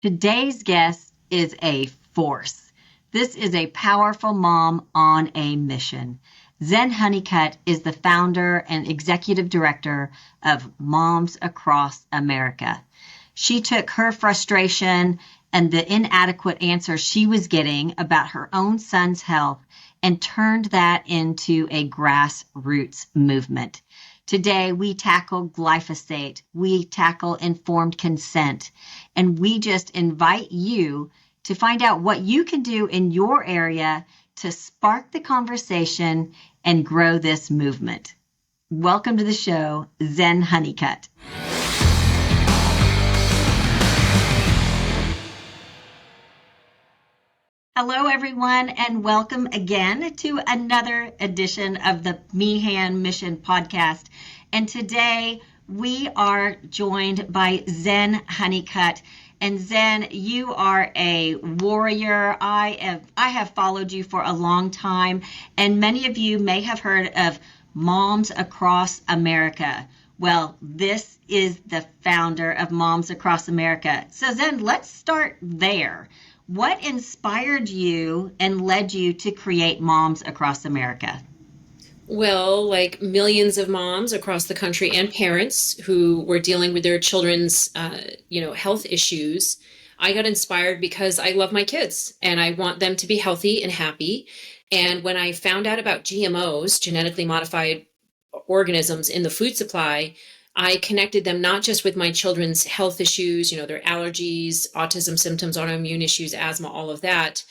Today's guest is a force. This is a powerful mom on a mission. Zen Honeycutt is the founder and executive director of Moms Across America. She took her frustration and the inadequate answers she was getting about her own son's health and turned that into a grassroots movement. Today, we tackle glyphosate, we tackle informed consent, and we just invite you to find out what you can do in your area to spark the conversation and grow this movement. Welcome to the show, Zen Honeycutt. Hello, everyone, and welcome again to another edition of the Meehan Mission podcast. And today we are joined by Zen Honeycutt. And Zen, you are a warrior. I have followed you for a long time, and many of you may have heard of Moms Across America. Well, this is the founder of Moms Across America. So Zen, let's start there. What inspired you and led you to create Moms Across America? Well, like millions of moms across the country and parents who were dealing with their children's, health issues, I got inspired because I love my kids and I want them to be healthy and happy. And when I found out about GMOs, genetically modified organisms in the food supply, I connected them not just with my children's health issues, their allergies, autism symptoms, autoimmune issues, asthma, all of that,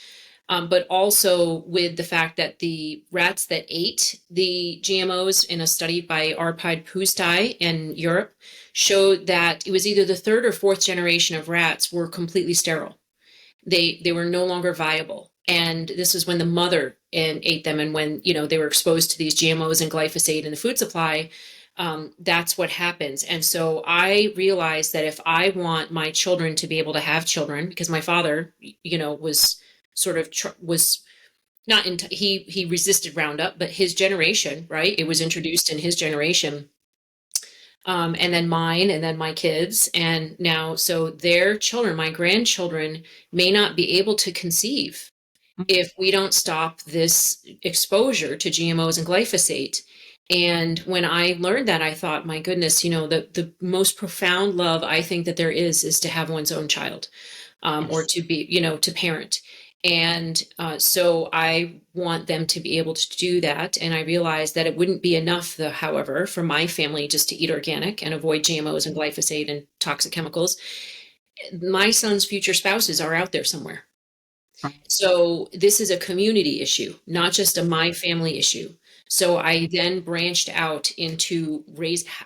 but also with the fact that the rats that ate the GMOs in a study by Arpad Pusztai in Europe showed that it was either the third or fourth generation of rats were completely sterile. They were no longer viable. And this is when the mother ate them, and when they were exposed to these GMOs and glyphosate in the food supply. That's what happens. And so I realized that if I want my children to be able to have children, because my father, was sort of was not in, he resisted Roundup, but his generation, right? It was introduced in his generation. And then mine, and then my kids. And now, so their children, my grandchildren, may not be able to conceive if we don't stop this exposure to GMOs and glyphosate. And when I learned that, I thought, my goodness, the most profound love I think that there is to have one's own child, or Yes. to be, to parent. And so I want them to be able to do that. And I realized that it wouldn't be enough, however, for my family just to eat organic and avoid GMOs and glyphosate and toxic chemicals. My son's future spouses are out there somewhere. So this is a community issue, not just a my family issue. So I then branched out into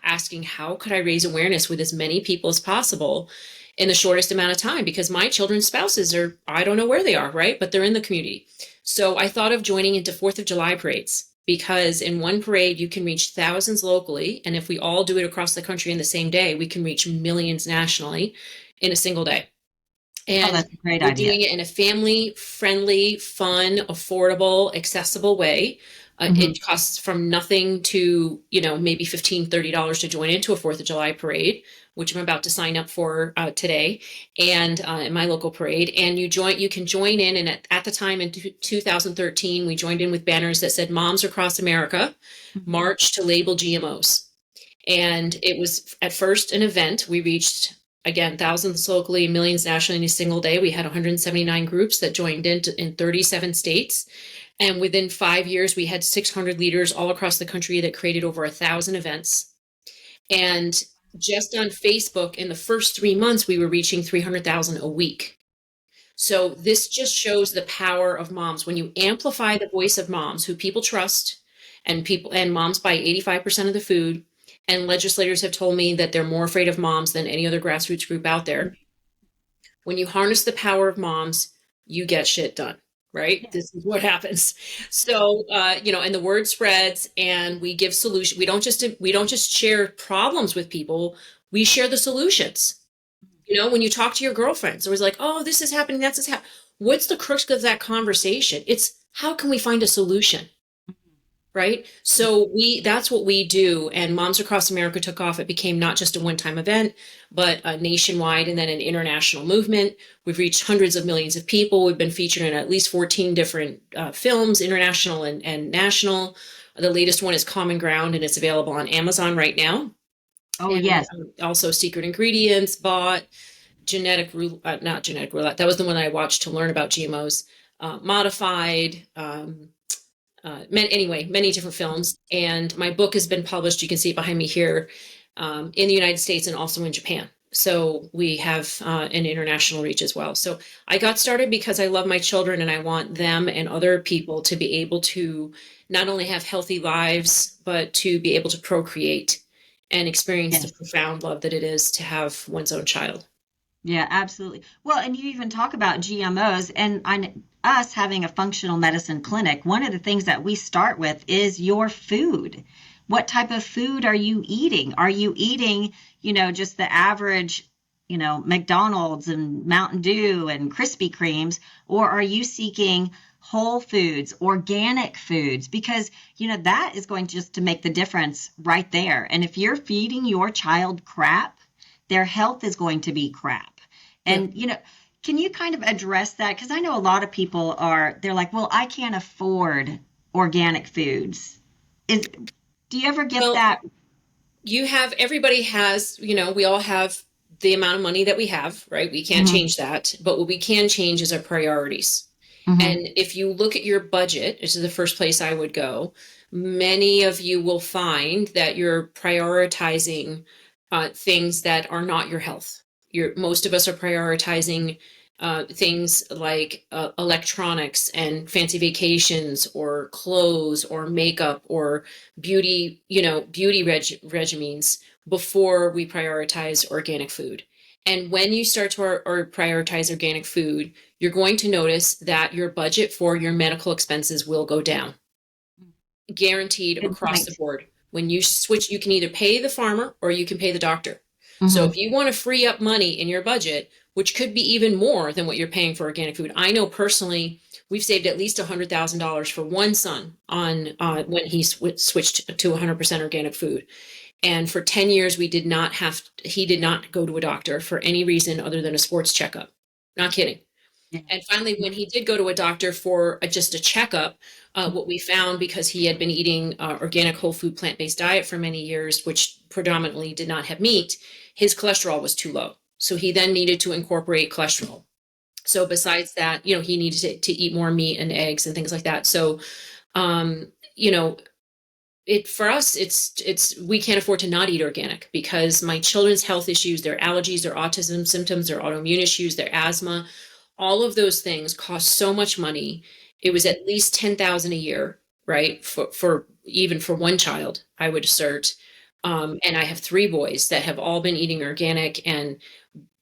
asking how could I raise awareness with as many people as possible in the shortest amount of time, because my children's spouses are, I don't know where they are, right? But they're in the community. So I thought of joining into 4th of July parades, because in one parade you can reach thousands locally. And if we all do it across the country in the same day, we can reach millions nationally in a single day. And That's a great we're idea. doing it in a family-friendly, fun, affordable, accessible way. It costs from nothing to, maybe $15, $30 to join into a 4th of July parade, which I'm about to sign up for today, and in my local parade. And you can join in. And at the time in 2013, we joined in with banners that said Moms Across America, March to Label GMOs. And it was at first an event. We reached, again, thousands locally, millions nationally in a single day. We had 179 groups that joined in 37 states. And within 5 years, we had 600 leaders all across the country that created over 1,000 events. And just on Facebook, in the first 3 months, we were reaching 300,000 a week. So this just shows the power of moms. When you amplify the voice of moms who people trust, and moms buy 85% of the food, and legislators have told me that they're more afraid of moms than any other grassroots group out there. When you harness the power of moms, you get shit done, right? Yes. This is what happens. So, and the word spreads, and we give solutions. We don't just share problems with people. We share the solutions. When you talk to your girlfriends, it was like, oh, this is happening, that's happening. What's the crux of that conversation? It's how can we find a solution? right? So that's what we do. And Moms Across America took off. It became not just a one-time event, but a nationwide and then an international movement. We've reached hundreds of millions of people. We've been featured in at least 14 different films, international and national. The latest one is Common Ground, and it's available on Amazon right now. Oh, And yes. also Secret Ingredients, Bought, not Genetic Roulette. That was the one I watched to learn about GMOs. Modified, anyway, many different films. And my book has been published. You can see it behind me here, in the United States and also in Japan. So we have an international reach as well. So I got started because I love my children and I want them and other people to be able to not only have healthy lives, but to be able to procreate and experience the Yes. profound love that it is to have one's own child. Yeah, absolutely. Well, and you even talk about GMOs, and us having a functional medicine clinic, one of the things that we start with is your food. What type of food are you eating? Are you eating, just the average, McDonald's and Mountain Dew and Krispy Kremes, or are you seeking whole foods, organic foods? Because, that is going just to make the difference right there. And if you're feeding your child crap, their health is going to be crap. Yeah. And, can you kind of address that? Because I know a lot of people they're like, well, I can't afford organic foods. Do you ever get Well, that? everybody has, we all have the amount of money that we have, right? We can't Hmm. change that. But what we can change is our priorities. Hmm. And if you look at your budget, this is the first place I would go, many of you will find that you're prioritizing things that are not your health. Most of us are prioritizing things like electronics and fancy vacations or clothes or makeup or beauty regimens before we prioritize organic food. And when you start to or prioritize organic food, you're going to notice that your budget for your medical expenses will go down, guaranteed Good across the point. board. When you switch, you can either pay the farmer or you can pay the doctor. So Hmm. if you want to free up money in your budget, which could be even more than what you're paying for organic food, I know personally we've saved at least $100,000 for one son on when he switched to 100% organic food. And for 10 years, he did not go to a doctor for any reason other than a sports checkup. Not kidding. Yeah. And finally, when he did go to a doctor for just a checkup, what we found, because he had been eating organic, whole food, plant-based diet for many years, which predominantly did not have meat, his cholesterol was too low. So he then needed to incorporate cholesterol. So besides that, he needed to eat more meat and eggs and things like that. So, um, you know, for us, it's we can't afford to not eat organic because my children's health issues, their allergies, their autism symptoms, their autoimmune issues, their asthma, all of those things cost so much money. It was at least 10,000 a year, right? For even for one child, I would assert. And I have three boys that have all been eating organic, and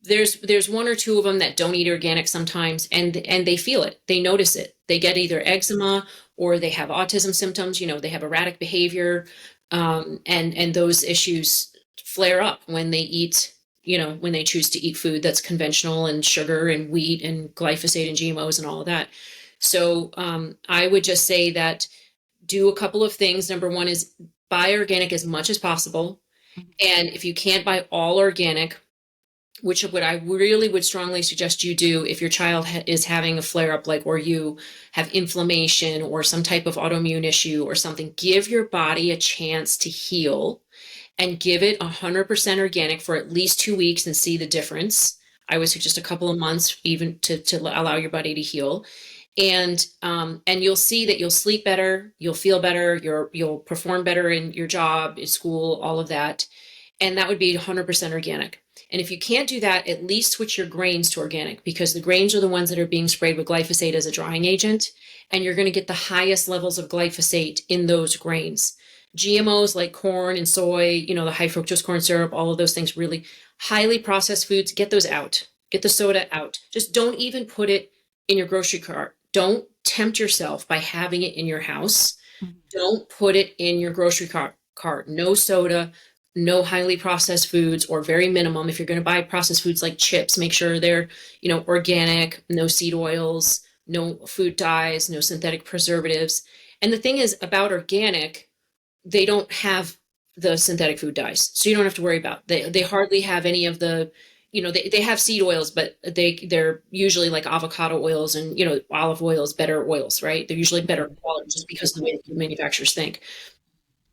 there's one or two of them that don't eat organic sometimes, and they feel it, they notice it, they get either eczema or they have autism symptoms, they have erratic behavior, and those issues flare up when they eat, when they choose to eat food that's conventional and sugar and wheat and glyphosate and GMOs and all of that. So I would just say that do a couple of things. Number one is buy organic as much as possible, and if you can't buy all organic, which what I really would strongly suggest you do if your child is having a flare up, like, or you have inflammation or some type of autoimmune issue or something, give your body a chance to heal and give it 100% organic for at least 2 weeks and see the difference. I would suggest a couple of months even to allow your body to heal. And you'll see that you'll sleep better, you'll feel better, you'll perform better in your job, in school, all of that. And that would be 100% organic. And if you can't do that, at least switch your grains to organic, because the grains are the ones that are being sprayed with glyphosate as a drying agent, and you're going to get the highest levels of glyphosate in those grains. GMOs like corn and soy, the high fructose corn syrup, all of those things, really highly processed foods, get those out. Get the soda out. Just don't even put it in your grocery cart. Don't tempt yourself by having it in your house. Don't put it in your grocery cart. No soda, no highly processed foods, or very minimum. If you're going to buy processed foods like chips, make sure they're, organic, no seed oils, no food dyes, no synthetic preservatives. And the thing is about organic, they don't have the synthetic food dyes, so you don't have to worry about. They hardly have any of the, they have seed oils, but they're usually like avocado oils and olive oils, better oils, right? They're usually better quality just because of the way the manufacturers think.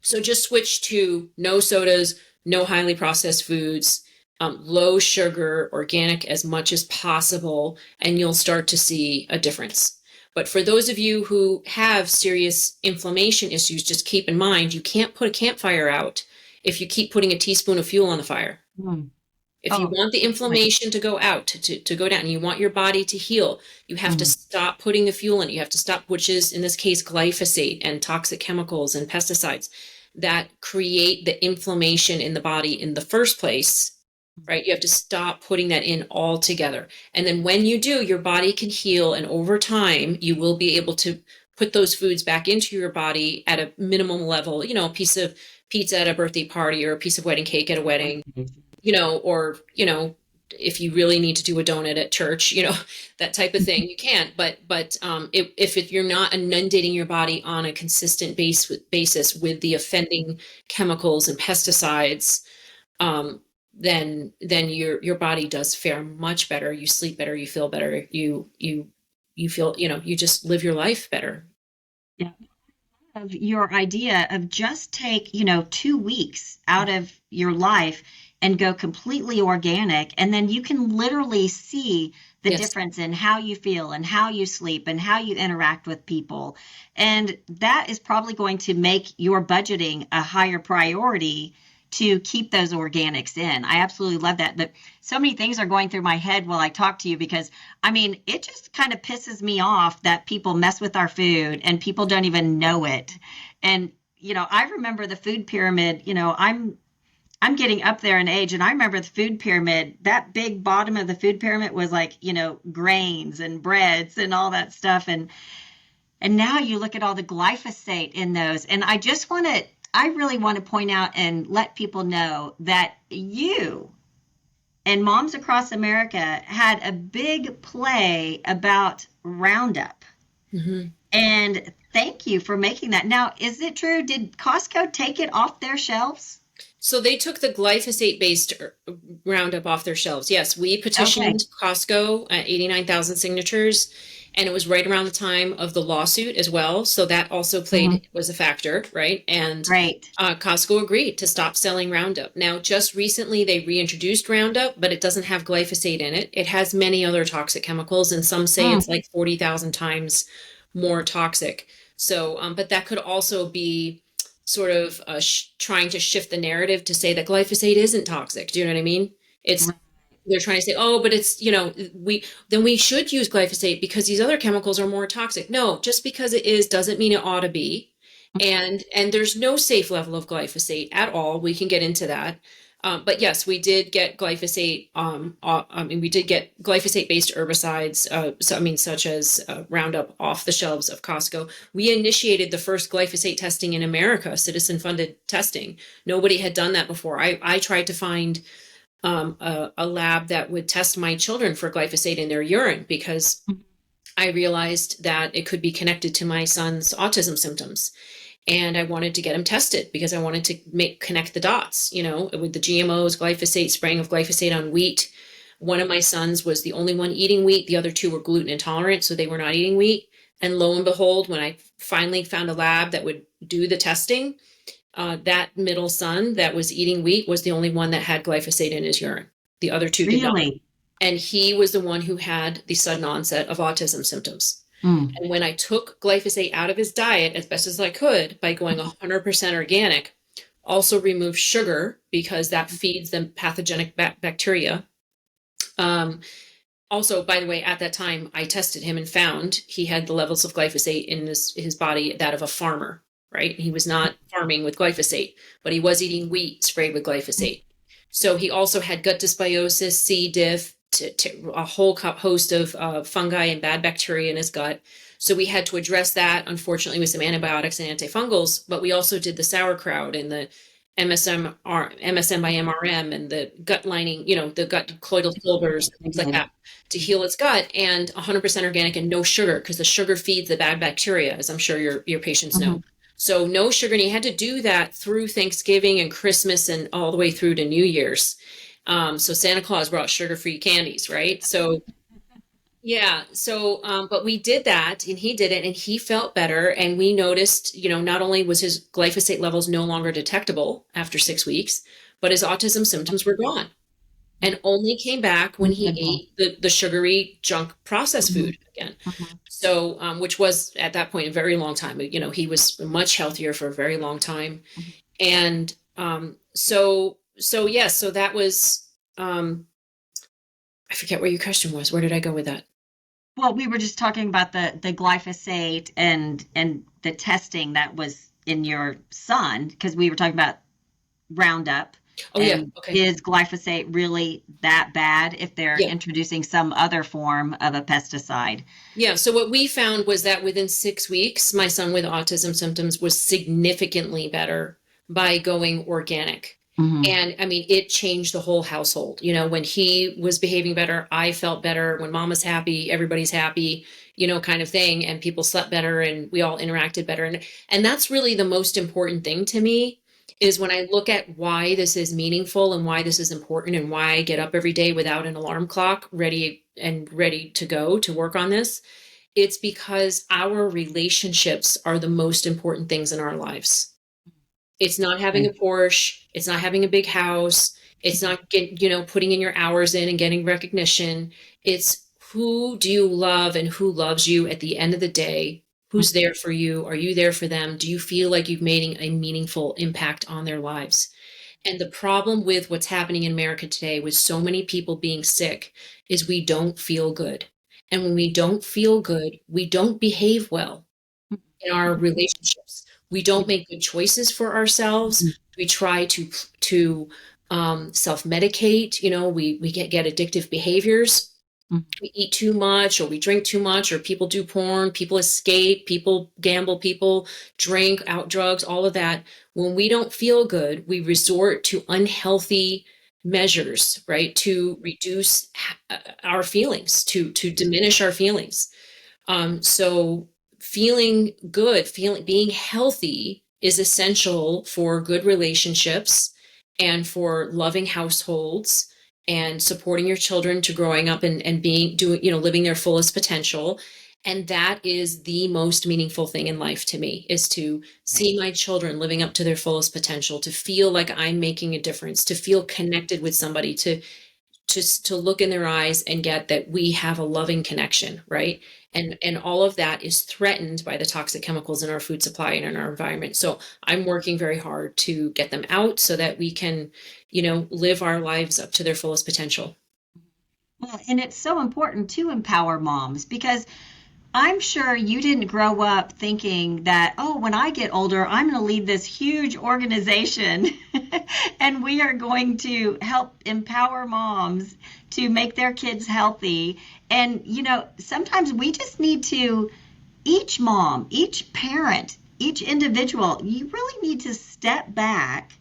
So just switch to no sodas, no highly processed foods, low sugar, organic as much as possible, and you'll start to see a difference. But for those of you who have serious inflammation issues, just keep in mind you can't put a campfire out if you keep putting a teaspoon of fuel on the fire. Mm. If you want the inflammation to go out, to go down, you want your body to heal, you have to stop putting the fuel in it. You have to stop, which is in this case, glyphosate and toxic chemicals and pesticides that create the inflammation in the body in the first place, right? You have to stop putting that in altogether. And then when you do, your body can heal. And over time, you will be able to put those foods back into your body at a minimum level, a piece of pizza at a birthday party or a piece of wedding cake at a wedding, or, if you really need to do a donut at church, that type of thing, you can. But if you're not inundating your body on a consistent basis with the offending chemicals and pesticides, then your body does fare much better. You sleep better. You feel better. You feel, you just live your life better. Yeah. Of your idea of just take, 2 weeks out of your life and go completely organic, and then you can literally see the difference in how you feel and how you sleep and how you interact with people. And that is probably going to make your budgeting a higher priority to keep those organics in. I absolutely love that. But so many things are going through my head while I talk to you because, it just kind of pisses me off that people mess with our food and people don't even know it. And, I remember the food pyramid, I'm getting up there in age, and I remember the food pyramid, that big bottom of the food pyramid was like, grains and breads and all that stuff. And now you look at all the glyphosate in those. And I really want to point out and let people know that you and moms across America had a big play about Roundup. Mm-hmm. And thank you for making that. Now, is it true? Did Costco take it off their shelves? So they took the glyphosate-based Roundup off their shelves. Yes, we petitioned Costco at 89,000 signatures, and it was right around the time of the lawsuit as well. So that also was a factor, right? And Costco agreed to stop selling Roundup. Now, just recently, they reintroduced Roundup, but it doesn't have glyphosate in it. It has many other toxic chemicals, and some say it's like 40,000 times more toxic. So, but that could also be sort of trying to shift the narrative to say that glyphosate isn't toxic. Do you know what I mean? They're trying to say, oh, but it's, we should use glyphosate because these other chemicals are more toxic. No, just because it is doesn't mean it ought to be. And there's no safe level of glyphosate at all. We can get into that. But yes, we did get glyphosate. We did get glyphosate-based herbicides. Such as Roundup off the shelves of Costco. We initiated the first glyphosate testing in America, citizen-funded testing. Nobody had done that before. I tried to find a lab that would test my children for glyphosate in their urine because I realized that it could be connected to my son's autism symptoms. And I wanted to get him tested because I wanted to connect the dots, with the GMOs, glyphosate, spraying of glyphosate on wheat. One of my sons was the only one eating wheat. The other two were gluten intolerant, so they were not eating wheat. And lo and behold, when I finally found a lab that would do the testing, that middle son that was eating wheat was the only one that had glyphosate in his urine. The other two did not. And he was the one who had the sudden onset of autism symptoms. And when I took glyphosate out of his diet as best as I could by going 100% organic, also removed sugar because that feeds them pathogenic bacteria. Also, by the way, at that time, I tested him and found he had the levels of glyphosate in his body, that of a farmer, right? He was not farming with glyphosate, but he was eating wheat sprayed with glyphosate. So he also had gut dysbiosis, C. diff, a whole host of fungi and bad bacteria in his gut. So we had to address that, unfortunately, with some antibiotics and antifungals, but we also did the sauerkraut and MSM by MRM and the gut lining, the gut colloidal fibers and things like that to heal its gut, and 100% organic and no sugar, because the sugar feeds the bad bacteria, as I'm sure your patients know. Mhm. So no sugar, and he had to do that through Thanksgiving and Christmas and all the way through to New Year's. So Santa Claus brought sugar-free candies, right? So yeah. So, but we did that and he did it and he felt better. And we noticed, not only was his glyphosate levels no longer detectable after 6 weeks, but his autism symptoms were gone and only came back when he Incredible. ate the sugary junk processed Mhm. food again. Mhm. So, which was at that point a very long time. He was much healthier for a very long time. Mhm. And so yes, so that was, I forget what your question was. Where did I go with that? Well, we were just talking about the glyphosate and the testing that was in your son, because we were talking about Roundup. Oh yeah. And Okay. is glyphosate really that bad if they're Yeah. introducing some other form of a pesticide? Yeah, so what we found was that within 6 weeks, my son with autism symptoms was significantly better by going organic. Hmm. And I mean, it changed the whole household. When he was behaving better, I felt better. When mama's happy, everybody's happy, kind of thing. And people slept better and we all interacted better. And that's really the most important thing to me is when I look at why this is meaningful and why this is important and why I get up every day without an alarm clock, ready to go to work on this. It's because our relationships are the most important things in our lives. It's not having a Porsche, it's not having a big house, it's not putting in your hours in and getting recognition. It's who do you love and who loves you at the end of the day? Who's there for you? Are you there for them? Do you feel like you've made a meaningful impact on their lives? And the problem with what's happening in America today with so many people being sick is we don't feel good. And when we don't feel good, we don't behave well in our relationships. We don't make good choices for ourselves. We try to self-medicate. We get addictive behaviors. We eat too much or we drink too much or people do porn, people escape, people gamble, people drink out drugs, all of that. When we don't feel good, we resort to unhealthy measures, right? To reduce our feelings, to diminish our feelings. So feeling good, being healthy is essential for good relationships and for loving households and supporting your children to growing up and living their fullest potential. And that is the most meaningful thing in life to me, is to Right. see my children living up to their fullest potential, to feel like I'm making a difference, to feel connected with somebody, to just to look in their eyes and get that we have a loving connection, right? And all of that is threatened by the toxic chemicals in our food supply and in our environment. So I'm working very hard to get them out so that we can, live our lives up to their fullest potential. Well, and it's so important to empower moms because I'm sure you didn't grow up thinking that, oh, when I get older, I'm going to lead this huge organization and we are going to help empower moms to make their kids healthy. And, sometimes we just need to, each mom, each parent, each individual, you really need to step back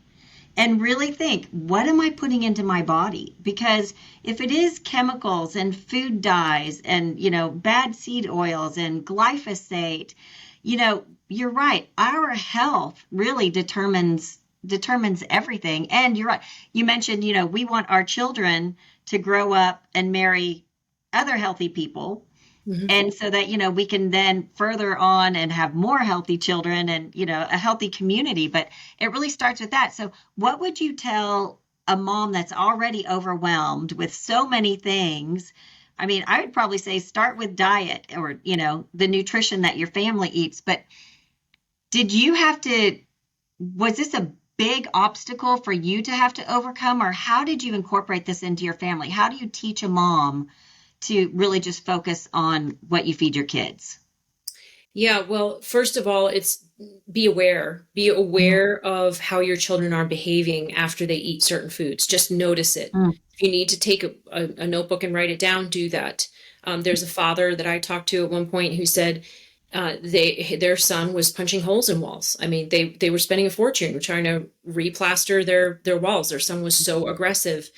and really think, what am I putting into my body? Because if it is chemicals and food dyes and, bad seed oils and glyphosate, you're right. Our health really determines everything. And you're right. You mentioned, we want our children to grow up and marry other healthy people, Mhm. and so that we can then further on and have more healthy children and a healthy community. But it really starts with that. So what would you tell a mom that's already overwhelmed with so many things? I mean, I would probably say start with diet, or the nutrition that your family eats. But did you have to, was this a big obstacle for you to have to overcome, or how did you incorporate this into your family? How do you teach a mom to really just focus on what you feed your kids? Yeah, well, first of all, it's be aware. Be Mhm. aware of how your children are behaving after they eat certain foods. Just notice it. Mm. If you need to take a notebook and write it down, do that. There's a father that I talked to at one point who said, Their son was punching holes in walls. I mean, they were spending a fortune trying to replaster their walls. Their son was so aggressive.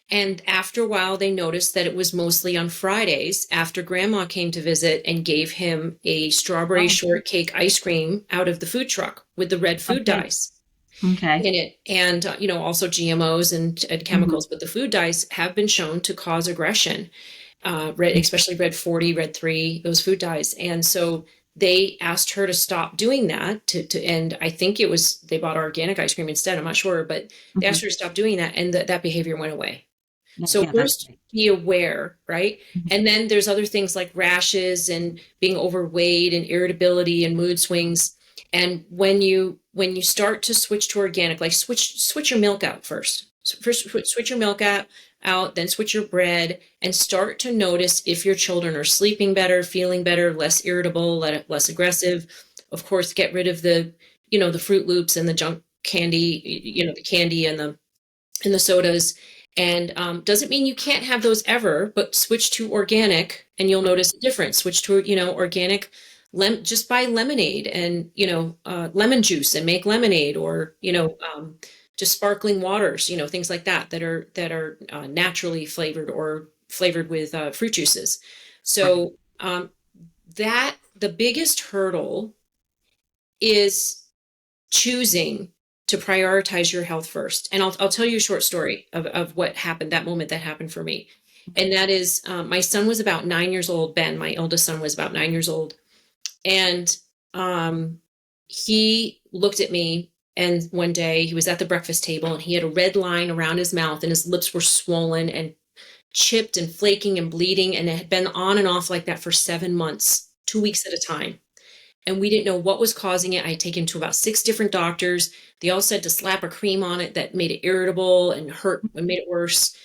And after a while, they noticed that it was mostly on Fridays after grandma came to visit and gave him a strawberry Oh, shortcake ice cream out of the food truck with the red food okay. dyes Okay. in it. And, also GMOs and Mhm. chemicals, but the food dyes have been shown to cause aggression, especially red 40, red 3, those food dyes. And so they asked her to stop doing that and I think it was, they bought organic ice cream instead. I'm not sure, but they asked Mhm. her to stop doing that. And that behavior went away. Yeah, So yeah, that's first great. be aware, right? Mhm. And then there's other things like rashes and being overweight and irritability and mood swings. And when you start to switch to organic, like switch your milk out first. So first switch your milk out, then switch your bread and start to notice if your children are sleeping better, feeling better, less irritable, less aggressive. Of course, get rid of the Fruit Loops and the junk candy, the candy and the sodas. And doesn't mean you can't have those ever, but switch to organic and you'll notice a difference. Switch to, organic, just buy lemonade and, lemon juice and make lemonade or, just sparkling waters, things like that are naturally flavored or flavored with fruit juices. Right. So that the biggest hurdle is choosing to prioritize your health first. And I'll tell you a short story of what happened, that moment that happened for me. And that is, my son was about 9 years old. Ben, my eldest son, was about 9 years old. And um, he looked at me. And one day he was at the breakfast table and he had a red line around his mouth and his lips were swollen and chipped and flaking and bleeding. And it had been on and off like that for 7 months, 2 weeks at a time, and we didn't know what was causing it. I had taken him to about 6 different doctors. They all said to slap a cream on it that made it irritable and hurt and made it worse.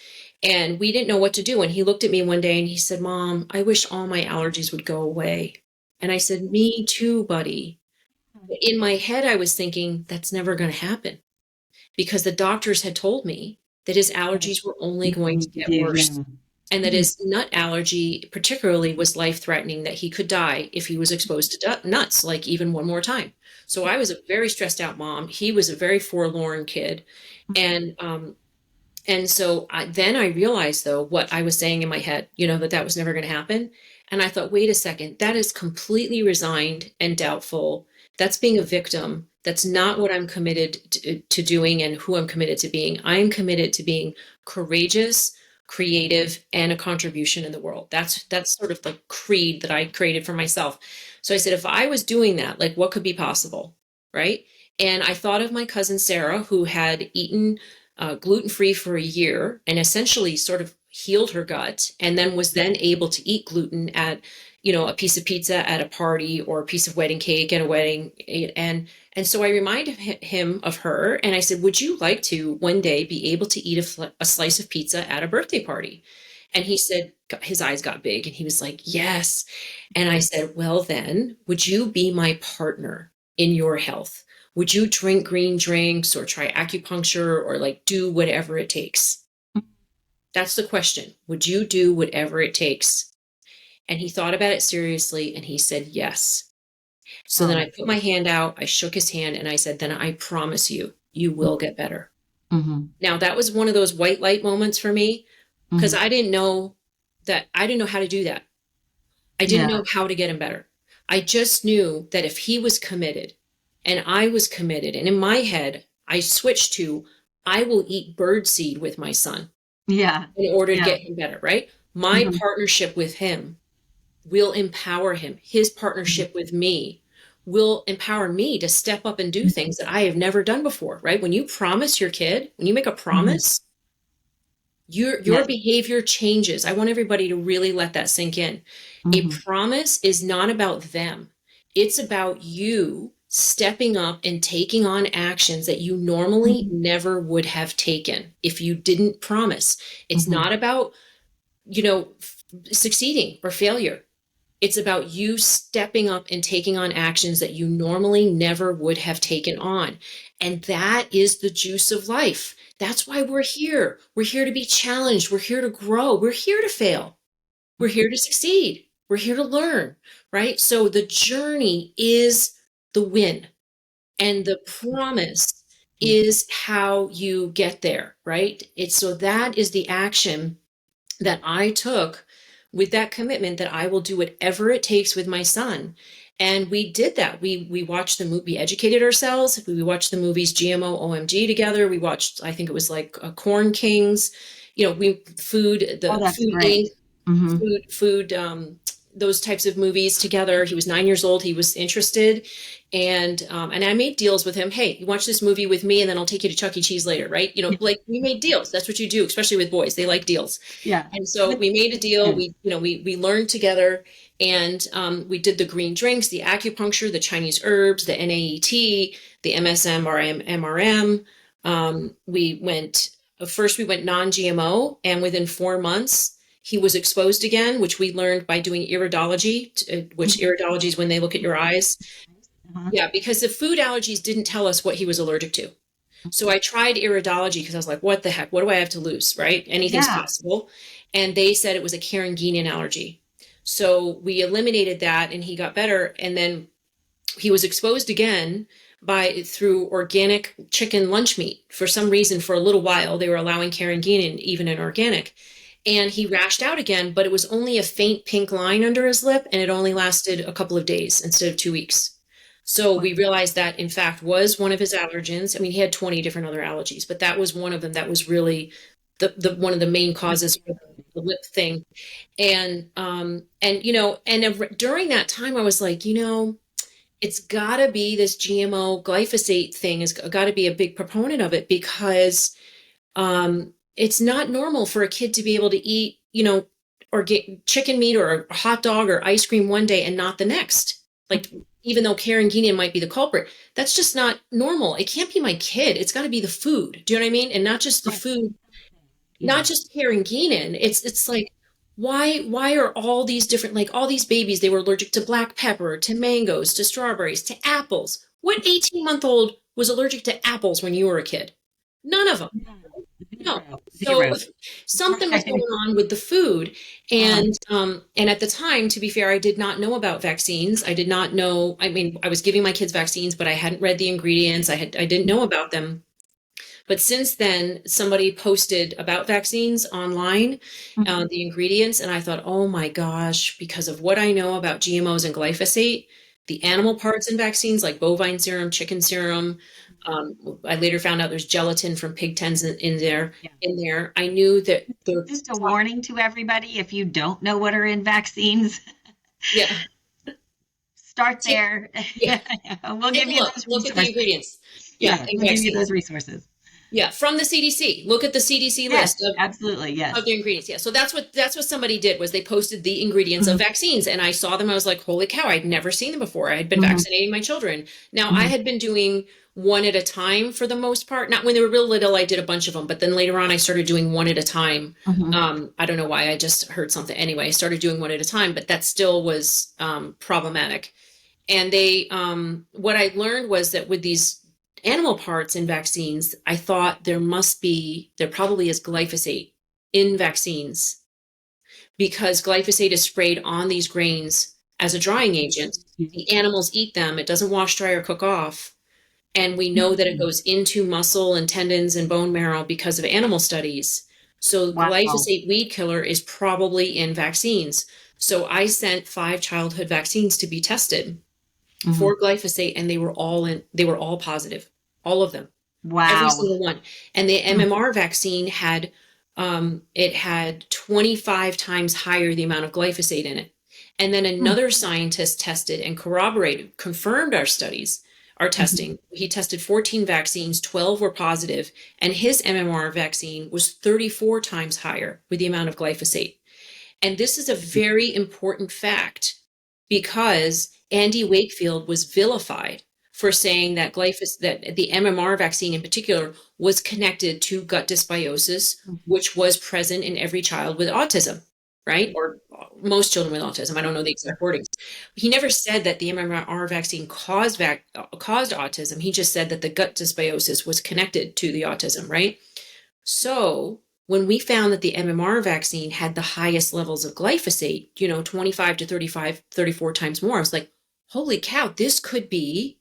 And we didn't know what to do. And he looked at me one day and he said, "Mom, I wish all my allergies would go away." And I said, "Me too, buddy." In my head, I was thinking, that's never going to happen because the doctors had told me that his Right. allergies were only What you going to need to get do, worse yeah. and that Mhm. his nut allergy particularly was life-threatening, that he could die if he was exposed to nuts, like even one more time. So I was a very stressed out mom. He was a very forlorn kid. And so then I realized, though, what I was saying in my head, that was never going to happen. And I thought, wait a second, that is completely resigned and doubtful. That's being a victim. That's not what I'm committed to doing and who I'm committed to being. I'm committed to being courageous, creative, and a contribution in the world. That's sort of the creed that I created for myself. So I said, if I was doing that, like what could be possible? Right. And I thought of my cousin Sarah, who had eaten gluten free for a year and essentially sort of healed her gut and then was then able to eat gluten at a piece of pizza at a party or a piece of wedding cake at a wedding. And so I reminded him of her and I said, would you like to one day be able to eat a slice of pizza at a birthday party? And he said, his eyes got big and he was like, yes. And I said, well then, would you be my partner in your health? Would you drink green drinks or try acupuncture or like do whatever it takes? That's the question. Would you do whatever it takes? And he thought about it seriously and he said yes. So Oh, then I that's put my great. hand out, I shook his hand, and I said, then I promise you, you will get better. Mhm. Now, that was one of those white light moments for me because Mhm. I didn't know how to do that. I didn't Yeah. know how to get him better. I just knew that if he was committed and I was committed, and in my head, I switched to, I will eat birdseed with my son Yeah. in order to Yeah. get him better, right? My Mhm. partnership with him will empower him. His Mhm. partnership with me will empower me to step up and do things that I have never done before, right? When you promise your kid, when you make a Mhm. promise, your Yes. behavior changes. I want everybody to really let that sink in. A Mhm. promise is not about them. It's about you stepping up and taking on actions that you normally Mhm. never would have taken if you didn't promise. It's Mhm. not about, succeeding or failure. It's about you stepping up and taking on actions that you normally never would have taken on. And that is the juice of life. That's why we're here. We're here to be challenged. We're here to grow. We're here to fail. We're here to succeed. We're here to learn, right? So the journey is the win, and the promise is how you get there, right? It's so that is the action that I took with that commitment that I will do whatever it takes with my son. And we did that. We watched the movie, we educated ourselves. We watched the movies GMO OMG together. We watched, I think it was like Corn Kings, we food, Oh, the that's food great. Hmm. food those types of movies together. He was 9 years old. He was interested, and I made deals with him. Hey, you watch this movie with me, and then I'll take you to Chuck E. Cheese later, right? Like we made deals. That's what you do, especially with boys. They like deals. Yeah. And so With we made a deal. kids. We learned together, and we did the green drinks, the acupuncture, the Chinese herbs, the NAET, the MSM, MRM. We went first. We went non-GMO, and within 4 months, he was exposed again, which we learned by doing iridology, which iridology is when they look at your eyes. Uh-huh. Yeah, because the food allergies didn't tell us what he was allergic to. So I tried iridology because I was like, what the heck? What do I have to lose, right? Anything's Yeah. possible. And they said it was a carrageenan allergy. So we eliminated that and he got better. And then he was exposed again through organic chicken lunch meat. For some reason, for a little while, they were allowing carrageenan even in organic. And he rashed out again, but it was only a faint pink line under his lip, and it only lasted a couple of days instead of 2 weeks. So we realized that, in fact, was one of his allergens. I mean, he had 20 different other allergies, but that was one of them that was really the one of the main causes for the lip thing. And during that time, I was like, it's got to be this GMO glyphosate thing has got to be a big proponent of it because it's not normal for a kid to be able to eat, or get chicken meat or a hot dog or ice cream one day and not the next. Like, even though carrageenan might be the culprit, that's just not normal. It can't be my kid. It's got to be the food. Do you know what I mean? And not just the Right. food, Yeah. not just carrageenan. It's like, why are all these different, like all these babies, they were allergic to black pepper, to mangoes, to strawberries, to apples. What 18-month-old was allergic to apples when you were a kid? None of them. Yeah. No. Zero. So Zero. something was going Right. on with the food. Uh-huh. And at the time, to be fair, I did not know about vaccines. I did not know, I mean, I was giving my kids vaccines, but I hadn't read the ingredients. I didn't know about them. But since then, somebody posted about vaccines online, Mhm. the ingredients, and I thought, oh my gosh, because of what I know about GMOs and glyphosate, the animal parts in vaccines like bovine serum, chicken serum. I later found out there's gelatin from pig tens in there. Yeah. In there, I knew that the Just a warning to everybody, if you don't know what are in vaccines, yeah, start take there. yeah, We'll take give a you look. those Look at the resources. ingredients. Yeah, Yeah, in we'll give you vaccines. those resources. Yeah, from the CDC. Look at the CDC Yes, list absolutely. of Yes. the ingredients. Yeah. So that's what somebody did was they posted the ingredients of Mhm. vaccines and I saw them. I was like, holy cow, I'd never seen them before. I had been Mhm. vaccinating my children. Now I Mhm. had been doing one at a time for the most part. Not when they were real little, I did a bunch of them, but then later on I started doing one at a time. Mhm. I don't know why. I just heard something. Anyway, I started doing one at a time, but that still was problematic. And what I learned was that with these animal parts in vaccines, I thought there probably is glyphosate in vaccines because glyphosate is sprayed on these grains as a drying agent. The animals eat them, it doesn't wash, dry, or cook off. And we know that it Mhm. goes into muscle and tendons and bone marrow because of animal studies. So Wow. glyphosate weed killer is probably in vaccines. So I sent 5 childhood vaccines to be tested Mhm. for glyphosate and they were all positive, all of them, every Wow. single one. And the Mm. MMR vaccine it had 25 times higher the amount of glyphosate in it. And then Mm. another scientist tested and confirmed our studies, our Mhm. testing. He tested 14 vaccines, 12 were positive, and his MMR vaccine was 34 times higher with the amount of glyphosate. And this is a very important fact because Andy Wakefield was vilified for saying that that the MMR vaccine in particular was connected to gut dysbiosis, Mhm. which was present in every child with autism, right? Or most children with autism. I don't know the exact wording. He never said that the MMR vaccine caused autism. He just said that the gut dysbiosis was connected to the autism, right? So when we found that the MMR vaccine had the highest levels of glyphosate, 25 to 35, 34 times more, I was like, holy cow, this could be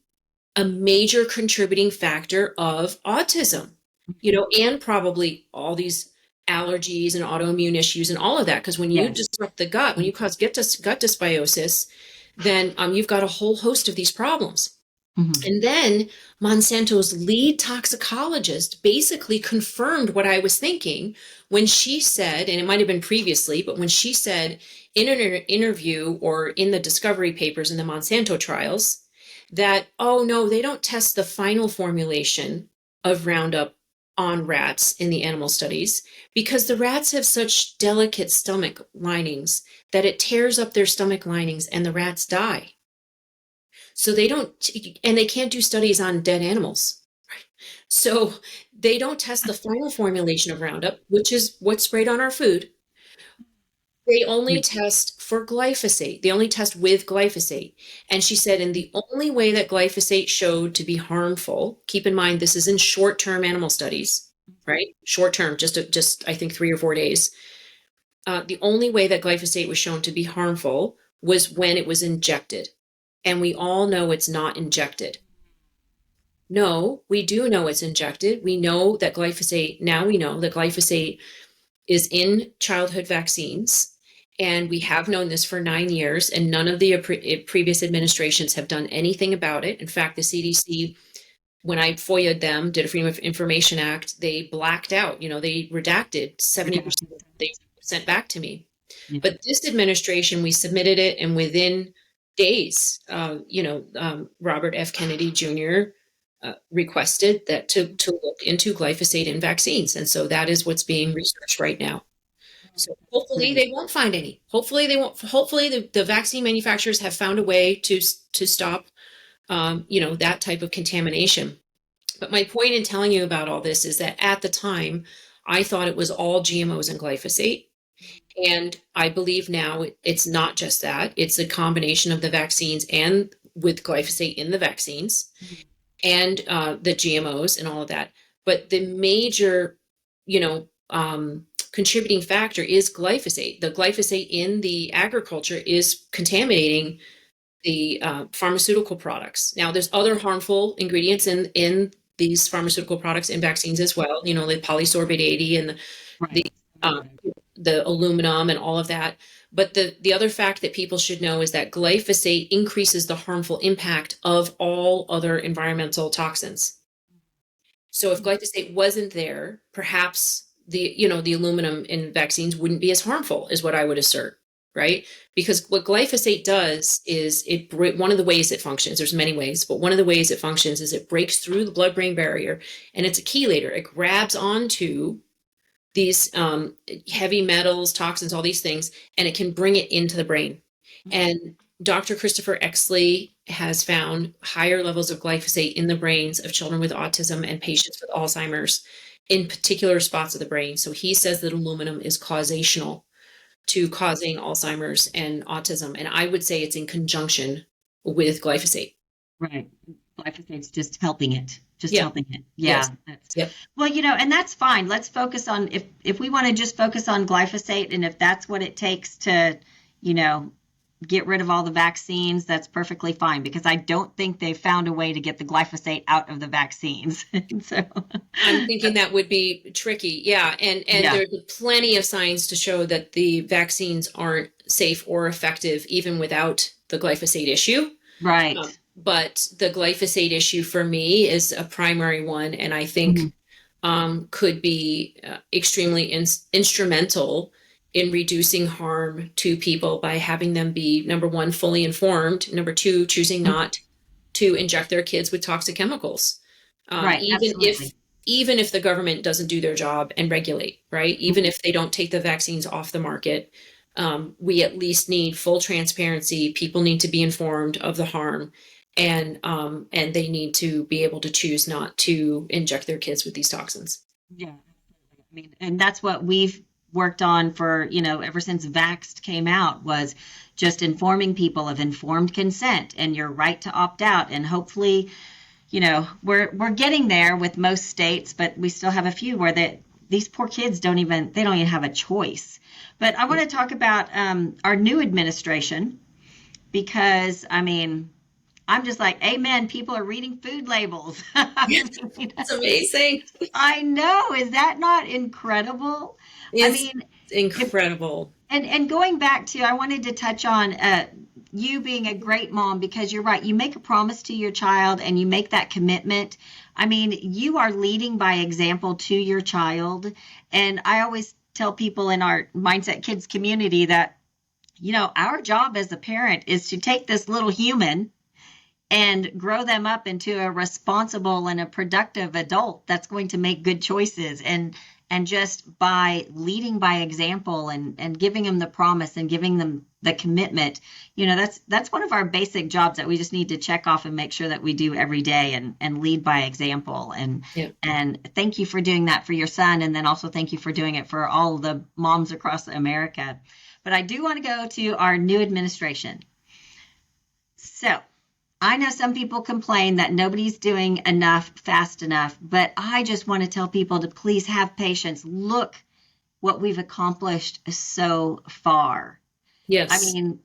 a major contributing factor of autism, and probably all these allergies and autoimmune issues and all of that. Because when you disrupt the gut, when you cause gut dysbiosis, then you've got a whole host of these problems. Mm-hmm. And then Monsanto's lead toxicologist basically confirmed what I was thinking when she said, and it might have been previously, but when she said in an interview or in the discovery papers in the Monsanto trials that, oh no, they don't test the final formulation of Roundup on rats in the animal studies because the rats have such delicate stomach linings that it tears up their stomach linings and the rats die. So they don't, and they can't do studies on dead animals. Right? So they don't test the final formulation of Roundup, which is what's sprayed on our food. They only test for glyphosate. They only test with glyphosate. And she said, and the only way that glyphosate showed to be harmful, keep in mind, this is in short-term animal studies, right? Short-term, just I think 3 or 4 days. The only way that glyphosate was shown to be harmful was when it was injected. And we all know it's not injected. No, we do know it's injected. We know that glyphosate is in childhood vaccines. And we have known this for 9 years, and none of the previous administrations have done anything about it. In fact, the CDC, when I FOIA'd them, did a Freedom of Information Act, they blacked out, they redacted 70% of what they sent back to me. Yeah. But this administration, we submitted it, and within days, Robert F. Kennedy Jr. Requested that to look into glyphosate in vaccines. And so that is what's being researched right now. So hopefully they won't find any. Hopefully the vaccine manufacturers have found a way to stop, that type of contamination. But my point in telling you about all this is that at the time, I thought it was all GMOs and glyphosate. And I believe now it's not just that. It's a combination of the vaccines and with glyphosate in the vaccines and the GMOs and all of that. But the major, contributing factor is glyphosate. The glyphosate in the agriculture is contaminating the pharmaceutical products. Now, there's other harmful ingredients in these pharmaceutical products and vaccines as well. The polysorbate 80 and the aluminum and all of that. But the other fact that people should know is that glyphosate increases the harmful impact of all other environmental toxins. So if glyphosate wasn't there, perhaps the aluminum in vaccines wouldn't be as harmful, is what I would assert, right? Because what glyphosate does is one of the ways it functions, there's many ways, but one of the ways it functions is it breaks through the blood-brain barrier, and it's a chelator. It grabs onto these heavy metals, toxins, all these things, and it can bring it into the brain. And Dr. Christopher Exley has found higher levels of glyphosate in the brains of children with autism and patients with Alzheimer's in particular spots of the brain. So he says that aluminum is causational to causing Alzheimer's and autism. And I would say it's in conjunction with glyphosate. Right. Glyphosate's just helping it. Helping it. Yeah. Yes. Well, and that's fine. Let's focus on, if we want to just focus on glyphosate, and if that's what it takes to, get rid of all the vaccines, that's perfectly fine, because I don't think they've found a way to get the glyphosate out of the vaccines. So I'm thinking that would be tricky. Yeah. And there's plenty of signs to show that the vaccines aren't safe or effective, even without the glyphosate issue. Right. But the glyphosate issue for me is a primary one, and I think could be extremely instrumental in reducing harm to people by having them be, number one, fully informed, number two, choosing not to inject their kids with toxic chemicals. Right, even if the government doesn't do their job and regulate, right? Even if they don't take the vaccines off the market, we at least need full transparency. People need to be informed of the harm, and they need to be able to choose not to inject their kids with these toxins. Yeah, and that's what we've worked on for, ever since Vaxxed came out, was just informing people of informed consent and your right to opt out. And hopefully, we're getting there with most states, but we still have a few where these poor kids don't even have a choice. But I want to talk about our new administration because I mean, I'm just like, amen. People are reading food labels. I mean, It's amazing. I know. Is that not incredible? I It's mean, if incredible. and going back to, I wanted to touch on you being a great mom because you're right. You make a promise to your child and you make that commitment. I mean, you are leading by example to your child. And I always tell people in our Mindset Kids community that, our job as a parent is to take this little human and grow them up into a responsible and a productive adult that's going to make good choices and just by leading by example and giving them the promise and giving them the commitment, that's one of our basic jobs that we just need to check off and make sure that we do every day and lead by example. Yeah. And thank you for doing that for your son, and then also thank you for doing it for all the moms across America. But I do want to go to our new administration. So I know some people complain that nobody's doing enough fast enough, but I just want to tell people to please have patience. Look what we've accomplished so far. I Yes. mean,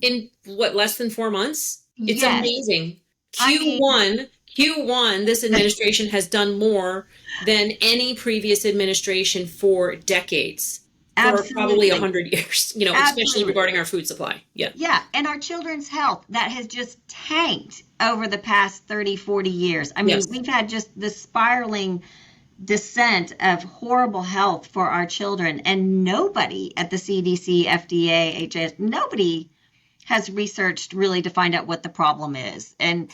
In what, less than 4 months? It's yes. amazing. I mean, Q1, this administration has done more than any previous administration for decades, for probably absolutely. 100 years, especially Absolutely. regarding our food supply. Yeah. Yeah. And our children's health that has just tanked over the past 30, 40 years. I mean, Yes. we've had just the spiraling descent of horrible health for our children. And nobody at the CDC, FDA, HS, nobody has researched really to find out what the problem is. And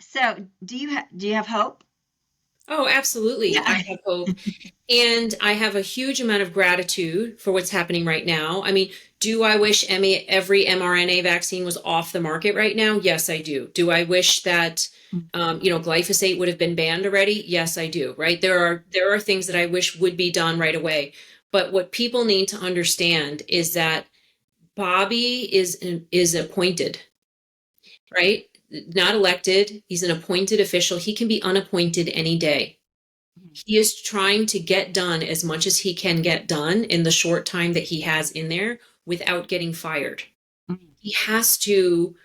so, do you have hope? Oh, absolutely. I Yeah. have hope. And I have a huge amount of gratitude for what's happening right now. I mean, do I wish every mRNA vaccine was off the market right now? Yes, I do. Do I wish that, glyphosate would have been banned already? Yes, I do. Right? There are things that I wish would be done right away. But what people need to understand is that Bobby is appointed, right? Not elected. He's an appointed official. He can be unappointed any day. He is trying to get done as much as he can get done in the short time that he has in there without getting fired. He has to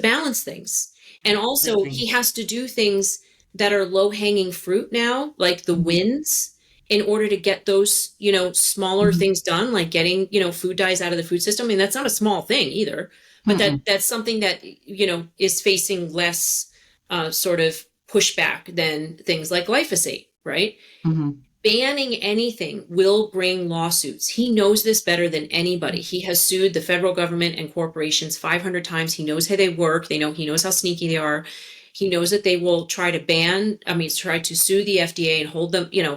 balance things. And also Absolutely. he has to do things that are low-hanging fruit now, like the wins, in order to get those, smaller Mhm. things done, like getting, food dyes out of the food system. I mean, that's not a small thing either, but Mm-mm. that's something that, is facing less sort of pushback than things like glyphosate, right? Mhm. Banning anything will bring lawsuits. He knows this better than anybody. He has sued the federal government and corporations 500 times. He knows how they work. He knows how sneaky they are. He knows that they will try to sue the FDA and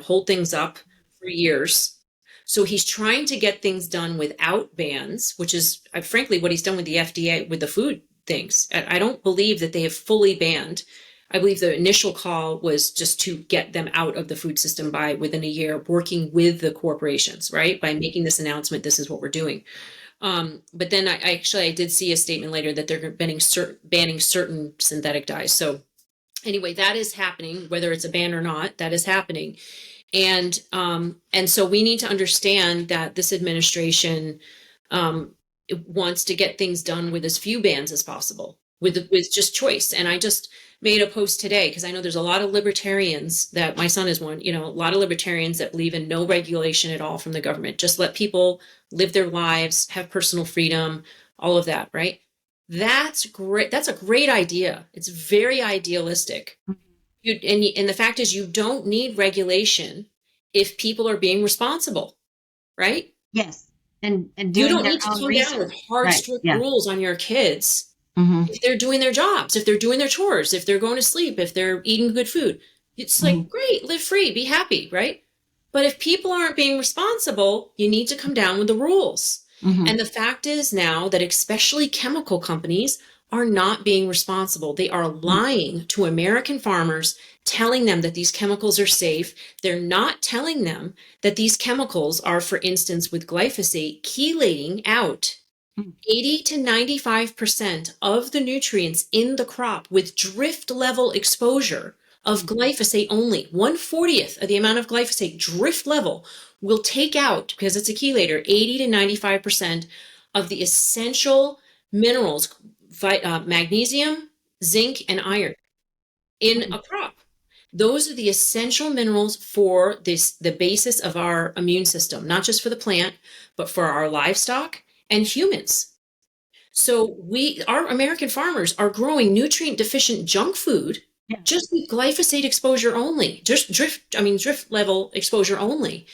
hold things up for years. So he's trying to get things done without bans, which is frankly what he's done with the FDA with the food things. I don't believe that they have fully banned. I believe the initial call was just to get them out of the food system by within a year, working with the corporations, right? By making this announcement, this is what we're doing. But then I did see a statement later that they're banning certain synthetic dyes. So anyway, that is happening, whether it's a ban or not, that is happening. And so we need to understand that this administration wants to get things done with as few bans as possible, with just choice. And I just made a post today because I know there's a lot of libertarians that my son is one, a lot of libertarians that believe in no regulation at all from the government. Just let people live their lives, have personal freedom, all of that, right? That's great. That's a great idea. It's very idealistic. And the fact is, you don't need regulation if people are being responsible, right? Yes. And You doing don't their need to own come down with research. hard, Right. strict Yeah. rules on your kids Mhm. if they're doing their jobs, if they're doing their chores, if they're going to sleep, if they're eating good food. It's like, Mhm. great, live free, be happy, right? But if people aren't being responsible, you need to come down with the rules. And Mhm. the fact is now that especially chemical companies are not being responsible. They are Mhm. lying to American farmers, telling them that these chemicals are safe. They're not telling them that these chemicals are, for instance, with glyphosate, chelating out Mhm. 80 to 95% of the nutrients in the crop with drift level exposure of glyphosate only. 1/40th of the amount of glyphosate drift level will take out, because it's a chelator, 80 to 95% of the essential minerals, magnesium, zinc, and iron in a crop. Those are the essential minerals for the basis of our immune system, not just for the plant, but for our livestock and humans. So our American farmers are growing nutrient deficient junk food just with glyphosate exposure only, just drift level exposure only.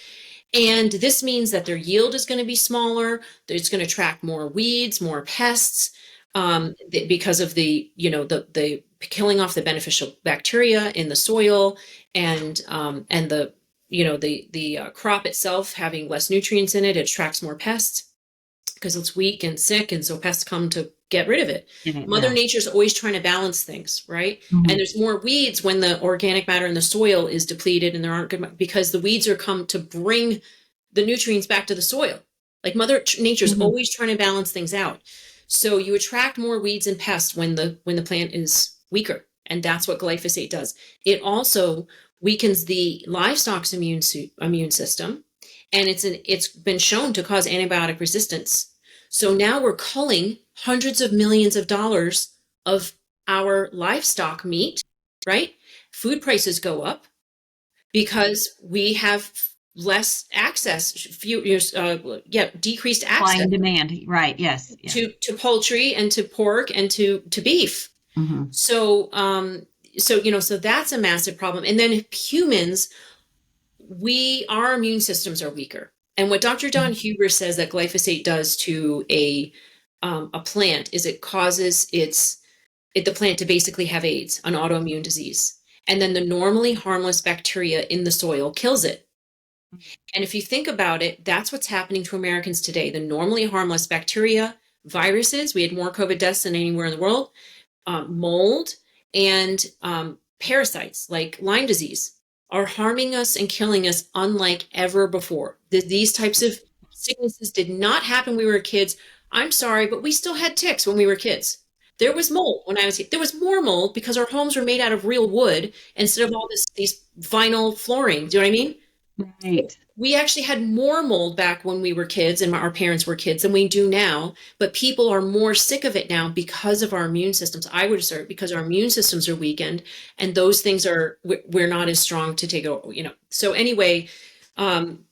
And this means that their yield is going to be smaller. It's going to attract more weeds, more pests, because of the killing off the beneficial bacteria in the soil, and the crop itself having less nutrients in it. It attracts more pests because it's weak and sick, and so pests come to get rid of it. Mother Nature's always trying to balance things, right? And there's more weeds when the organic matter in the soil is depleted, and there aren't good, because the weeds are come to bring the nutrients back to the soil. Like Mother Nature's always trying to balance things out. So you attract more weeds and pests when the plant is weaker, and that's what glyphosate does. It also weakens the livestock's immune system, and it's been shown to cause antibiotic resistance. So now we're culling hundreds of millions of dollars of our livestock meat, right? Food prices go up because we have less access, decreased access. Supply and demand, right? Yes. To poultry and to pork and to beef. So that's a massive problem. And then humans, our immune systems are weaker. And what Dr. Don Huber says that glyphosate does to a plant is it causes the plant to basically have AIDS, an autoimmune disease. And then the normally harmless bacteria in the soil kills it. And if you think about it, that's what's happening to Americans today. The normally harmless bacteria, viruses, we had more COVID deaths than anywhere in the world, mold, and parasites like Lyme disease are harming us and killing us unlike ever before. These types of sicknesses did not happen when we were kids. I'm sorry, but we still had ticks when we were kids. There was mold when I was here. There was more mold because our homes were made out of real wood instead of all these vinyl flooring. Do you know what I mean? Right. We actually had more mold back when we were kids and our parents were kids than we do now, but people are more sick of it now because of our immune systems. I would assert because our immune systems are weakened, and those things we're not as strong to take over, So anyway, I'm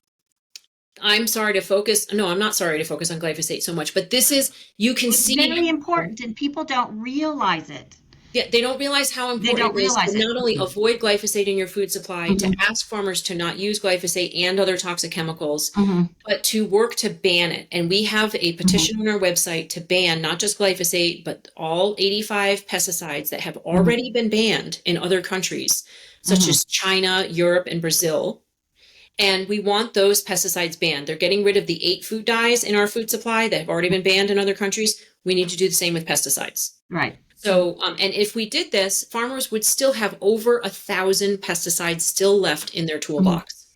not sorry to focus on glyphosate so much, but it's very important, and people don't realize it. Yeah, they don't realize how important it is to not only avoid glyphosate in your food supply, to ask farmers to not use glyphosate and other toxic chemicals, but to work to ban it. And we have a petition on our website to ban not just glyphosate, but all 85 pesticides that have already been banned in other countries, such as China, Europe, and Brazil. And we want those pesticides banned. They're getting rid of the 8 food dyes in our food supply that have already been banned in other countries. We need to do the same with pesticides. Right. So, and if we did this, farmers would still have over 1,000 pesticides still left in their toolbox.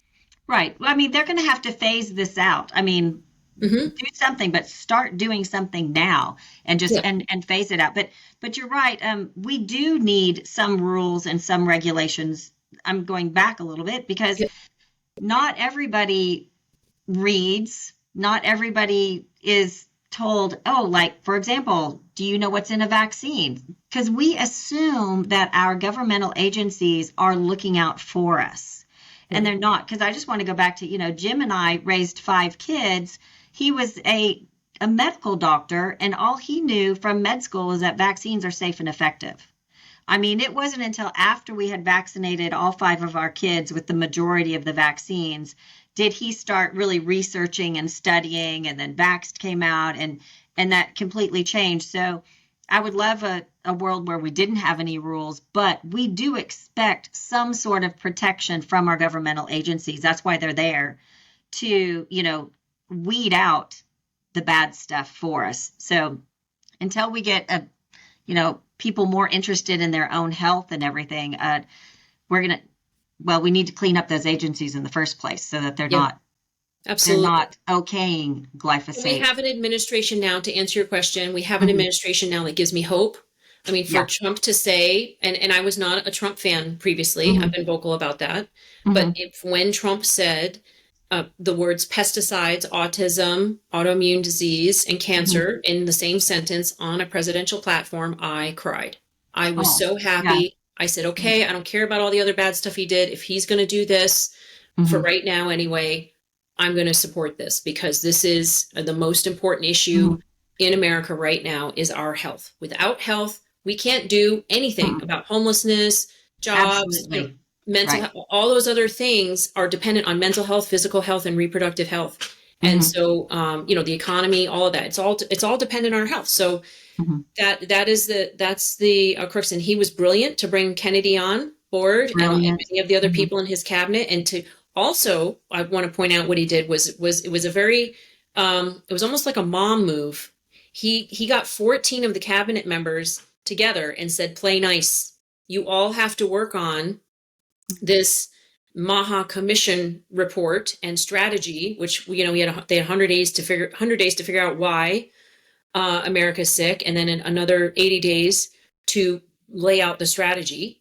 Right. Well, I mean, they're going to have to phase this out. I mean, do something, but start doing something now and just and phase it out. But you're right. We do need some rules and some regulations. I'm going back a little bit because not everybody reads. Not everybody is told, like, for example, do you know what's in a vaccine? Because we assume that our governmental agencies are looking out for us, and they're not. Because I just want to go back to, Jim and I raised 5 kids. He was a medical doctor, and all he knew from med school was that vaccines are safe and effective. I mean, it wasn't until after we had vaccinated all 5 of our kids with the majority of the vaccines did he start really researching and studying, and then Vaxxed came out, and that completely changed. So I would love a world where we didn't have any rules, but we do expect some sort of protection from our governmental agencies. That's why they're there to, weed out the bad stuff for us. So until we get people more interested in their own health and everything, we need to clean up those agencies in the first place so that they're not okaying glyphosate. We have an administration now, to answer your question. We have an administration now that gives me hope. I mean, for Yeah. Trump to say, and I was not a Trump fan previously, I've Hmm. been vocal about that, but Hmm. if when Trump said the words pesticides, autism, autoimmune disease, and Hmm. cancer in the same sentence on a presidential platform, I cried. I was Oh, so yeah. happy. I said, okay, I don't care about all the other bad stuff he did. If he's going to do this, for Hmm. right now anyway, I'm going to support this because this is the most important issue Hmm. in America right now is our health. Without health, we can't do anything Hmm. about homelessness, jobs, Absolutely. mental Right. health. All those other things are dependent on mental health, physical health, and reproductive health. And Hmm. so, the economy, all of that, it's all dependent on our health. So Hmm. that's the crux. And he was brilliant to bring Kennedy on board and Brilliant. many of the other Hmm. people in his cabinet. And to also, I want to point out what he did was it was a very it was almost like a mom move. He got 14 of the cabinet members together and said, "Play nice. You all have to work on this Maha Commission report and strategy, which they had 100 days to figure out why America's sick, and then in another 80 days to lay out the strategy."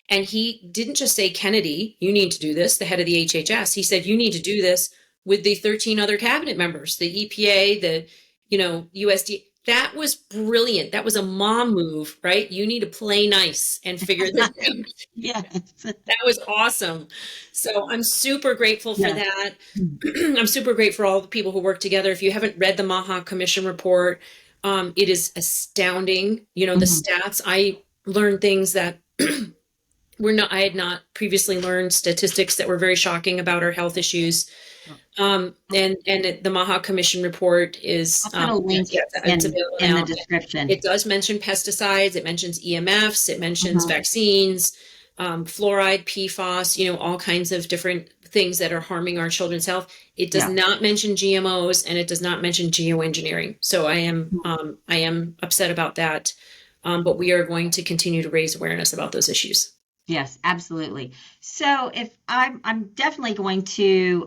And he didn't just say, Kennedy, you need to do this, the head of the HHS. He said, you need to do this with the 13 other cabinet members, the EPA, the, USD. That was brilliant. That was a mom move, right? You need to play nice and figure this out. Yes. That was awesome. So I'm super grateful for Yes. that. I'm super grateful for all the people who work together. If you haven't read the Maha Commission report, it is astounding. The Hmm. stats. I learned things that I had not previously learned, statistics that were very shocking about our health issues. And the Maha Commission report is, I'll put a link it's available in the now. description. It does mention pesticides, it mentions EMFs, it mentions Hmm. vaccines, fluoride, PFAS, all kinds of different things that are harming our children's health. It does Yeah. not mention GMOs, and it does not mention geoengineering. So I am upset about that. But we are going to continue to raise awareness about those issues. Yes, absolutely. So if I'm definitely going to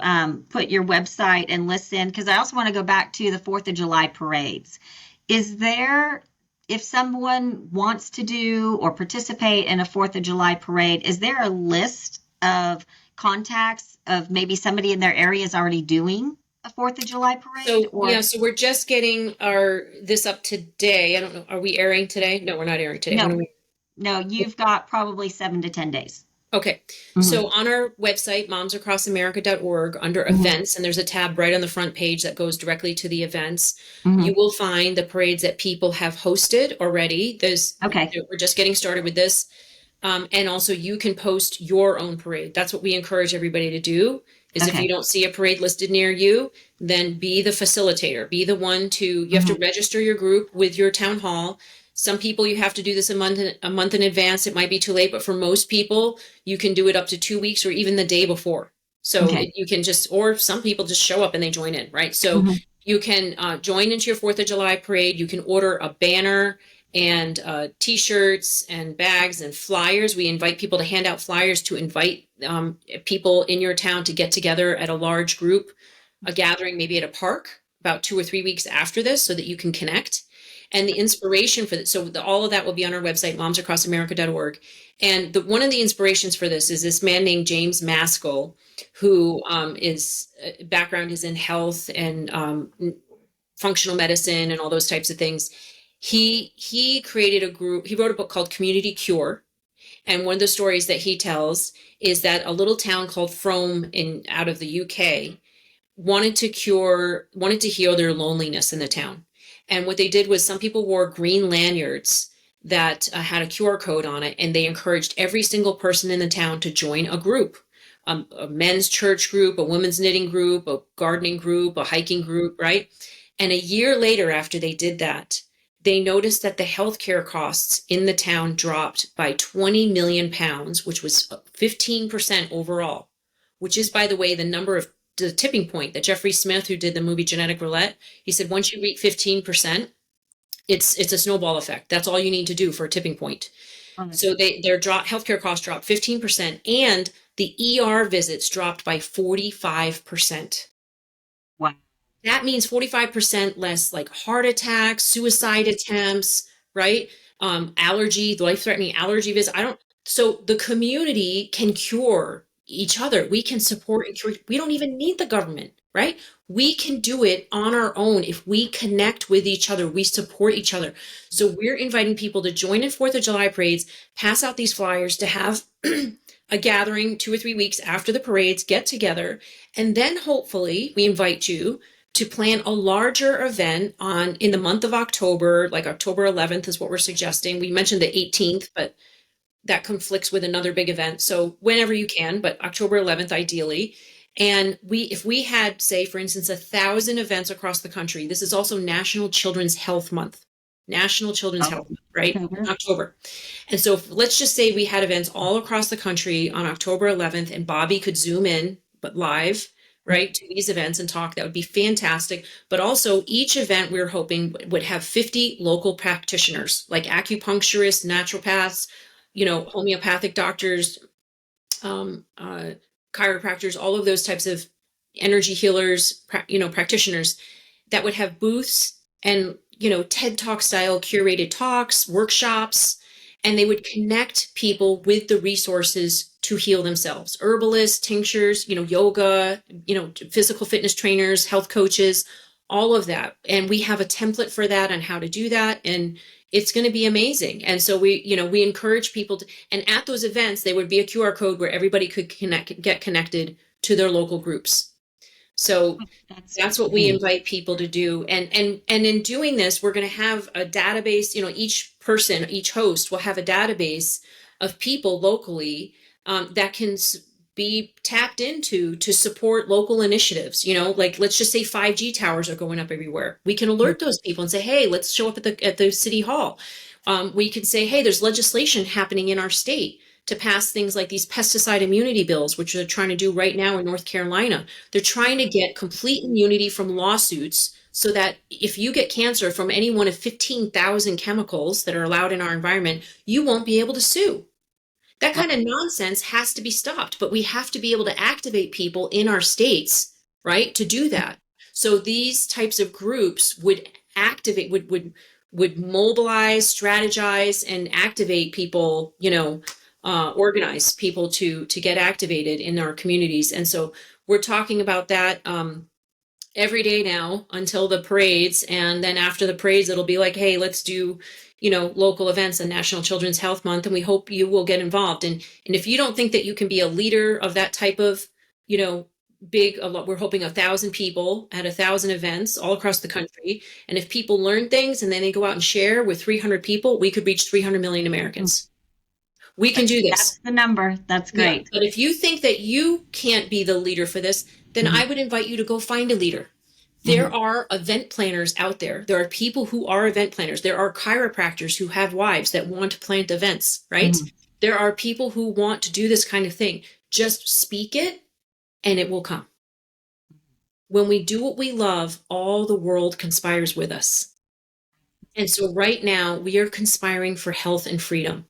put your website and list in because I also want to go back to the Fourth of July parades. Is there, if someone wants to do or participate in a Fourth of July parade, is there a list of contacts of maybe somebody in their area is already doing a Fourth of July parade? So yeah, Or so we're just getting our this up today. I don't know. Are we airing today? No, we're not airing today. When are no, we? no, you've got probably 7 to 10 days. Okay. Hmm. So on our website, momsacrossamerica.org, under Hmm. events, and there's a tab right on the front page that goes directly to the events, you Hmm. will find the parades that people have hosted already. Okay. We're just getting started with this. And also you can post your own parade. That's what we encourage everybody to do, is if you Okay. don't see a parade listed near you, then be the facilitator. Be the one you have to Hmm. register your group with your town hall. Some people you have to do this a month in advance. It might be too late, but for most people, you can do it up to 2 weeks or even the day before. So Okay. you can or some people just show up and they join in, right? So Hmm. you can join into your 4th of July parade. You can order a banner and t-shirts and bags and flyers. We invite people to hand out flyers to invite people in your town to get together at a large group, a gathering maybe at a park about 2 or 3 weeks after this so that you can connect. And the inspiration for that, all of that will be on our website, momsacrossamerica.org. And one of the inspirations for this is this man named James Maskell, who is background is in health and functional medicine and all those types of things. He created a group. He wrote a book called Community Cure, and one of the stories that he tells is that a little town called Frome in out of the UK wanted to heal their loneliness in the town. And what they did was some people wore green lanyards that had a QR code on it, and they encouraged every single person in the town to join a group, a men's church group, a women's knitting group, a gardening group, a hiking group, right? And a year later, after they did that, they noticed that the healthcare costs in the town dropped by 20 million pounds, which was 15% overall, which is, by the way, the tipping point that Jeffrey Smith, who did the movie Genetic Roulette, he said once you reach 15%, it's a snowball effect. That's all you need to do for a tipping point. So their healthcare costs dropped 15%, and the ER visits dropped by 45%. Wow. That means 45% less like heart attacks, suicide attempts, right? allergy, life-threatening allergy visits. So the community can cure each other. We can support and cure. We don't even need the government, right? We can do it on our own if we connect with each other, we support each other. So we're inviting people to join in 4th of July parades, pass out these flyers, to have a gathering 2 or 3 weeks after the parades, get together, and then hopefully we invite you to plan a larger event in the month of October, like October 11th is what we're suggesting. We mentioned the 18th, but that conflicts with another big event. So whenever you can, but October 11th ideally. And if we had, say, for instance, 1,000 events across the country, this is also National Children's Health Month. National Children's Health Month, right? October. And so let's just say we had events all across the country on October 11th, and Bobby could Zoom in, but live, right, to these events and talk. That would be fantastic. But also each event we're hoping would have 50 local practitioners, like acupuncturists, naturopaths, homeopathic doctors, chiropractors, all of those types of energy healers, practitioners that would have booths and, TED Talk style curated talks, workshops, and they would connect people with the resources to heal themselves. Herbalists, tinctures, yoga, physical fitness trainers, health coaches, all of that. And we have a template for that on how to do that. And it's going to be amazing. And so we encourage people and at those events, there would be a QR code where everybody could get connected to their local groups. So that's what we invite people to do. And in doing this, we're going to have a database, each host will have a database of people locally that can be tapped into to support local initiatives. Like let's just say 5G towers are going up everywhere. We can alert those people and say, hey, let's show up at the city hall. We can say, hey, there's legislation happening in our state to pass things like these pesticide immunity bills, which they're trying to do right now in North Carolina. They're trying to get complete immunity from lawsuits so that if you get cancer from any one of 15,000 chemicals that are allowed in our environment, you won't be able to sue. That kind of nonsense has to be stopped, but we have to be able to activate people in our states, right, to do that. So these types of groups would activate, would mobilize, strategize, and activate people, organize people to get activated in our communities. And so we're talking about that every day now until the parades. And then after the parades, it'll be like, hey, let's do, local events and National Children's Health Month. And we hope you will get involved. And if you don't think that you can be a leader of that type of, we're hoping 1,000 people at 1,000 events all across the country. And if people learn things and then they go out and share with 300 people, we could reach 300 million Americans. We can do this. That's the number. That's great. Yeah, but if you think that you can't be the leader for this, then I would invite you to go find a leader. There are event planners out there. There are people who are event planners. There are chiropractors who have wives that want to plant events, right? There are people who want to do this kind of thing. Just speak it and it will come. When we do what we love, all the world conspires with us. And so right now we are conspiring for health and freedom.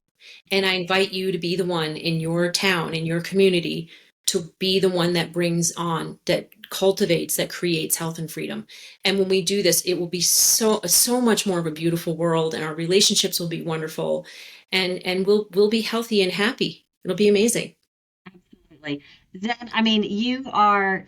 And I invite you to be the one in your town, in your community, to be the one that brings on, that cultivates, that creates health and freedom. And when we do this, it will be so much more of a beautiful world, and our relationships will be wonderful, and we'll be healthy and happy. It'll be amazing. Absolutely. Zen, I mean, you are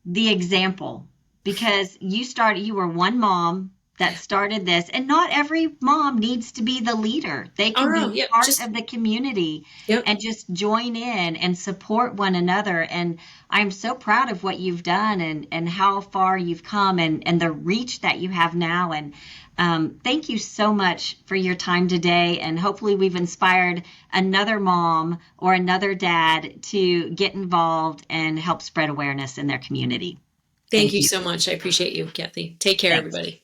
the example because you were one mom that started this, and not every mom needs to be the leader. They can be part of the community and just join in and support one another. And I'm so proud of what you've done and how far you've come and the reach that you have now. And thank you so much for your time today. And hopefully we've inspired another mom or another dad to get involved and help spread awareness in their community. Thank you so much. I appreciate you, Kathy. Take care, everybody.